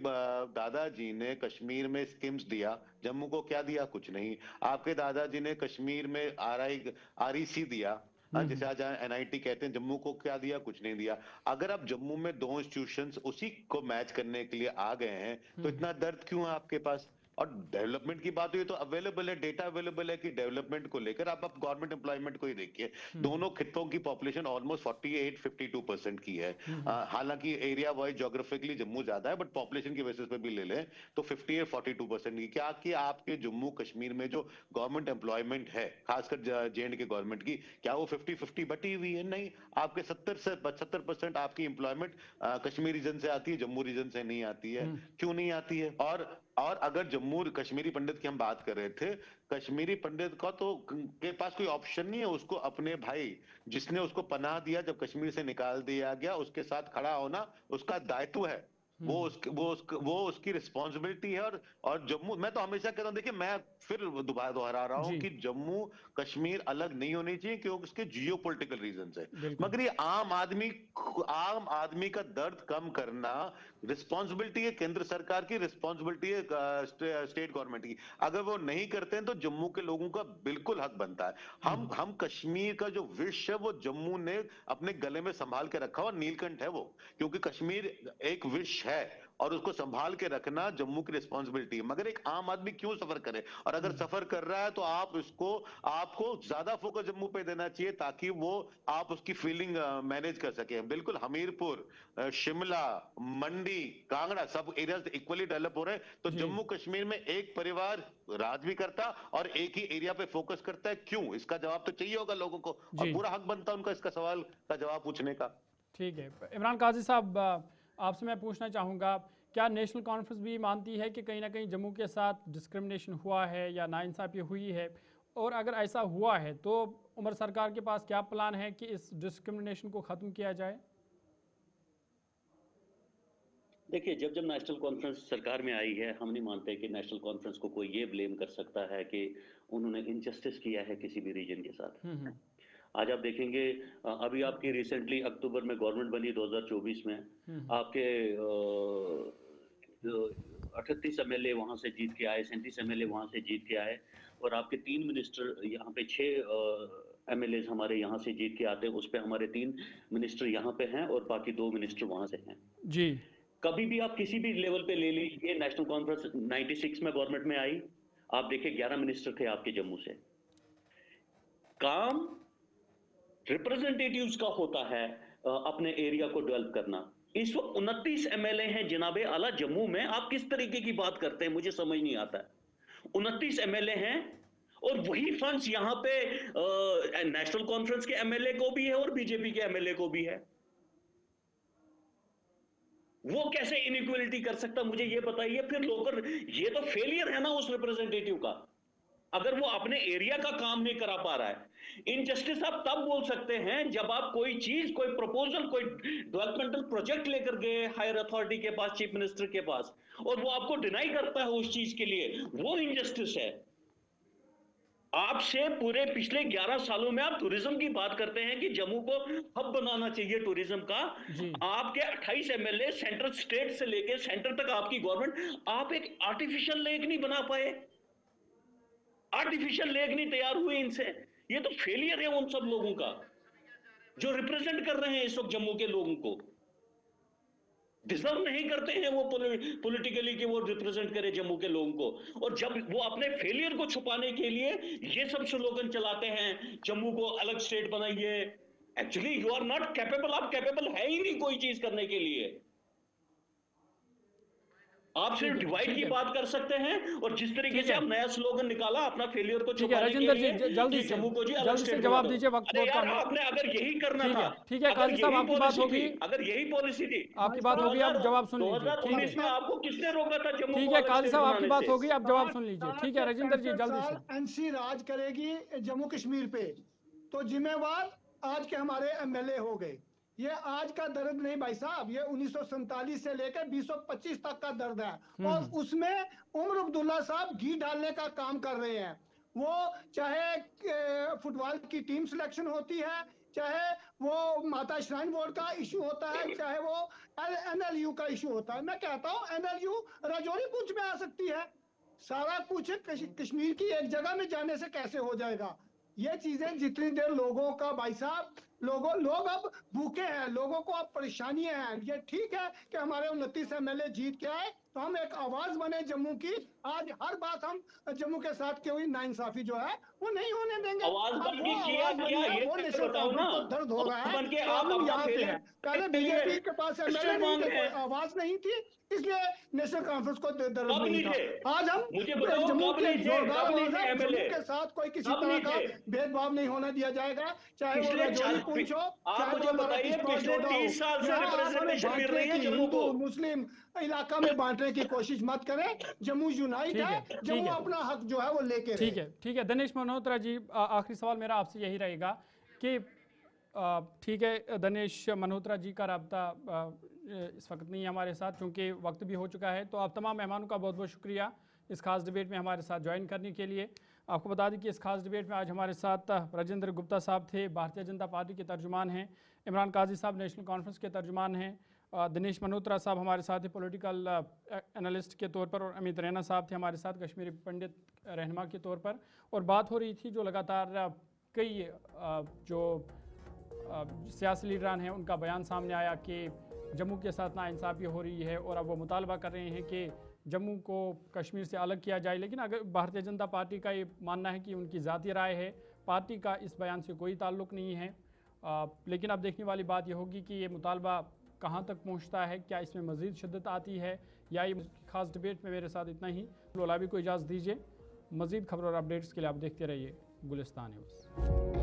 दादाजी ने कश्मीर में स्कीम्स दिया, जम्मू को क्या दिया? कुछ नहीं। आपके दादाजी ने कश्मीर में REC दिया, जैसे आज NIT कहते हैं, जम्मू को क्या दिया? कुछ नहीं दिया। अगर आप जम्मू में 2 इंस्टीट्यूशंस उसी को मैच करने के लिए आ गए हैं, तो इतना दर्द क्यों है आपके पास? और डेवलपमेंट की बात हुई तो अवेलेबल है, डेटा अवेलेबल है कि डेवलपमेंट को लेकर आप गवर्नमेंट एम्प्लॉयमेंट को ही देखिए, दोनों खित्तों की पॉपुलेशन ऑलमोस्ट 48-52% की है। हालांकि एरिया वाइज ज्योग्राफिकली जम्मू ज्यादा है, बट पॉपुलेशन की बेसिस पे भी ले लें तो 58-42% की। क्या कि आपके जम्मू कश्मीर में जो गवर्नमेंट एम्प्लॉयमेंट है, खासकर J&K गवर्नमेंट की, क्या वो 50-50 बटी हुई है? नहीं। आपके 70 से 75% आपकी एम्प्लॉयमेंट कश्मीर रीजन से आती है, जम्मू रीजन से नहीं आती है। क्यों नहीं आती है? और अगर जम्मू कश्मीरी पंडित की हम बात कर रहे थे, कश्मीरी पंडित का तो के पास कोई ऑप्शन नहीं है, उसको अपने भाई जिसने उसको पनाह दिया, जब कश्मीर से निकाल दिया गया, उसके साथ खड़ा होना उसका दायित्व है, वो उसकी रिस्पॉन्सिबिलिटी है। और जम्मू, मैं तो हमेशा कहता हूं, देखिए मैं फिर दोहरा रहा हूं कि जम्मू कश्मीर अलग नहीं होनी चाहिए क्योंकि उसके जियो पोलिटिकल रीजन है, मगर ये आम आदमी का दर्द कम करना रिस्पॉन्सिबिलिटी है केंद्र सरकार की, रिस्पॉन्सिबिलिटी है स्टेट गवर्नमेंट की। अगर वो नहीं करते हैं तो जम्मू के लोगों का बिल्कुल हक बनता है। हम कश्मीर का जो विष है वो जम्मू ने अपने गले में संभाल के रखा हुआ नीलकंठ है वो, क्योंकि कश्मीर एक विष है और उसको संभाल के रखना जम्मू की रिस्पॉन्सिबिलिटी है। मगर एक आम आदमी क्यों सफर करे? और अगर सफर कर रहा है तो आपको ज्यादा फोकस जम्मू पे देना चाहिए ताकि वो आप उसकी फीलिंग मैनेज कर सके। बिल्कुल हमीरपुर, शिमला, मंडी, कांगड़ा सब एरियाज इक्वली डेवलप हो रहे हैं, तो जम्मू कश्मीर में एक परिवार राज भी करता और एक ही एरिया पे फोकस करता है। क्यों? इसका जवाब तो चाहिए होगा लोगों को, और पूरा हक बनता है उनका इसका सवाल का जवाब पूछने का। ठीक है, इमरान काजी साहब, आपसे मैं पूछना चाहूँगा, क्या नेशनल कॉन्फ्रेंस भी मानती है कि कहीं ना कहीं जम्मू के साथ डिस्क्रिमिनेशन हुआ है या नाइंसाफ़ी हुई है? और अगर ऐसा हुआ है तो उमर सरकार के पास क्या प्लान है कि इस डिस्क्रिमिनेशन को ख़त्म किया जाए? देखिए, जब नेशनल कॉन्फ्रेंस सरकार में आई है, हम नहीं मानते कि नेशनल कॉन्फ्रेंस को कोई ये ब्लेम कर सकता है कि उन्होंने इनजस्टिस किया है किसी भी रीजन के साथ। आज आप देखेंगे, अभी आपकी रिसेंटली अक्टूबर में गवर्नमेंट बनी 2024 में, आपके 38 MLA वहां से जीत के आए, 37 MLA वहां से जीत के आए, और आपके 3 मिनिस्टर यहाँ पे 6 MLA हमारे यहाँ से जीत के आते हैं, उस पर हमारे 3 मिनिस्टर यहाँ पे हैं और बाकी 2 मिनिस्टर वहां से हैं जी। कभी भी आप किसी भी लेवल पे ले लीजिए, नेशनल कॉन्फ्रेंस 96 में गवर्नमेंट में आई, आप देखिए 11 मिनिस्टर थे आपके जम्मू से। काम रिप्रेजेंटेटिव्स का होता है अपने एरिया को डेवलप करना। इस वक्त 29 MLA हैं जनाबे आला जम्मू में, आप किस तरीके की बात करते हैं, मुझे समझ नहीं आता है। 29 MLA हैं और वही फंड्स यहाँ पे नेशनल कॉन्फ्रेंस के MLA को भी है और बीजेपी के MLA को भी है। वो कैसे इनइक्वलिटी कर सकता, मुझे ये बताइए। फिर लोकल, ये तो फेलियर है ना उस रिप्रेजेंटेटिव का, अगर वो अपने एरिया का काम नहीं करा पा रहा है। इनजस्टिस आप तब बोल सकते हैं जब आप कोई चीज, कोई प्रपोजल, कोई डेवलपमेंटल प्रोजेक्ट लेकर गए हायर अथॉरिटी के पास, चीफ मिनिस्टर के पास, और वो आपको डिनाई करता है उस चीज के लिए, वो इनजस्टिस है। आपसे पूरे पिछले 11 सालों में आप टूरिज्म की बात करते हैं कि जम्मू को हब बनाना चाहिए टूरिज्म का। आपके 28 MLA सेंट्रल स्टेट से लेके सेंटर तक आपकी गवर्नमेंट, आप एक आर्टिफिशियल लेक नहीं बना पाए, आर्टिफिशियल लेक नहीं तैयार हुए इनसे। ये तो फेलियर है उन सब लोगों का जो रिप्रेजेंट कर रहे हैं इस वक्त जम्मू के लोगों को। डिजर्व नहीं करते हैं वो पॉलिटिकली कि वो रिप्रेजेंट करे जम्मू के लोगों को। और जब वो अपने फेलियर को छुपाने के लिए ये सब स्लोगन चलाते हैं, जम्मू को अलग स्टेट बनाइए, actually you are not capable, आप कैपेबल है ही नहीं कोई चीज करने के लिए। आप सिर्फ डिवाइड की बात कर सकते हैं, और जिस तरीके से आप नया स्लोगन निकाला अपना फेलियर को छुपाने के लिए, जल्दी जम्मू को जी अलग स्टेट जवाब दीजिए, वक्त बहुत कम है। आपने अगर यही करना था, ठीक है काजी साहब, आपकी बात होगी, अगर यही पॉलिसी थी, आपकी बात होगी, आप जवाब सुन लीजिए। 2019 में आपको किसने रोका था जम्मू? ठीक है काजी साहब, आपकी बात होगी, आप जवाब सुन लीजिए। ठीक है राजेंद्र जी, जल्दी से। एनसी राज करेगी जम्मू कश्मीर पे, तो जिम्मेवार आज के हमारे एमएलए हो गए। ये आज का दर्द नहीं भाई साहब, ये 1947 से लेकर 2025 तक का दर्द है। और उसमें उमर अब्दुल्ला साहब घी डालने का काम कर रहे हैं। वो चाहे फुटबॉल की टीम सिलेक्शन होती है, चाहे वो माता श्राइन बोर्ड का इशू होता है, चाहे वो एनएलयू का इशू होता है। मैं कहता हूँ एनएलयू राजौरी पूंछ में आ सकती है, सारा कुछ कश्मीर की एक जगह में जाने से कैसे हो जाएगा? ये चीजें जितनी देर लोगों का भाई साहब, लोग अब भूखे हैं, लोगों को अब परेशानियां हैं। ये ठीक है कि हमारे 29 एमएलए जीत के आए, तो हम एक आवाज बने जम्मू की। आज हर बात हम जम्मू के साथ कोई नाइंसाफी जो है वो नहीं होने देंगे। आवाज बन के किया वो नेशनल कॉन्फ्रेंस को दर्द हो रहा है, प्रॉब्लम यहाँ पे है। पहले बीजेपी के पास एमएलए नहीं थे, कोई आवाज नहीं थी, इसलिए नेशनल कॉन्फ्रेंस को दर्द नहीं था। आज हम जम्मू के जोरदार आवाज है, जम्मू के साथ कोई किसी तरह का भेदभाव नहीं होने दिया जाएगा, चाहे वो राजौरी पूंछ हो, चाहे वो हमारा हिंदू मुस्लिम इलाका में बांटने की कोशिश मत करें। जम्मू यूनाइट है, जम्मू अपना हक जो है वो लेके रहे। ठीक है दिनेश मल्होत्रा जी, आखिरी सवाल मेरा आपसे यही रहेगा कि ठीक है दिनेश मल्होत्रा जी का रब्ता इस वक्त नहीं है हमारे साथ, क्योंकि वक्त भी हो चुका है। तो आप तमाम मेहमानों का बहुत बहुत शुक्रिया इस खास डिबेट में हमारे साथ ज्वाइन करने के लिए। आपको बता दें कि इस खास डिबेट में आज हमारे साथ राजेंद्र गुप्ता साहब थे, भारतीय जनता पार्टी के तर्जुमान हैं, इमरान काजी साहब नेशनल कॉन्फ्रेंस के तर्जुमान हैं, दिनेश मल्होत्रा साहब हमारे साथ पॉलिटिकल एनालिस्ट के तौर पर, और अमित रैना साहब थे हमारे साथ कश्मीरी पंडित रहनुमा के तौर पर। और बात हो रही थी जो लगातार कई जो सियासी लीडरान हैं उनका बयान सामने आया कि जम्मू के साथ नाइंसाफ़ी हो रही है, और अब वो मुतालबा कर रहे हैं कि जम्मू को कश्मीर से अलग किया जाए। लेकिन अगर भारतीय जनता पार्टी का ये मानना है कि उनकी ज़ाती राय है, पार्टी का इस बयान से कोई ताल्लुक़ नहीं है। लेकिन अब देखने वाली बात यह होगी कि ये मुतालबा कहाँ तक पहुँचता है, क्या इसमें मज़ीद शिद्दत आती है, या ये खास डिबेट में मेरे साथ इतना ही। लोलाबी को इजाज़त दीजिए, मज़ीद खबर और अपडेट्स के लिए आप देखते रहिए गुलिस्तान न्यूज़।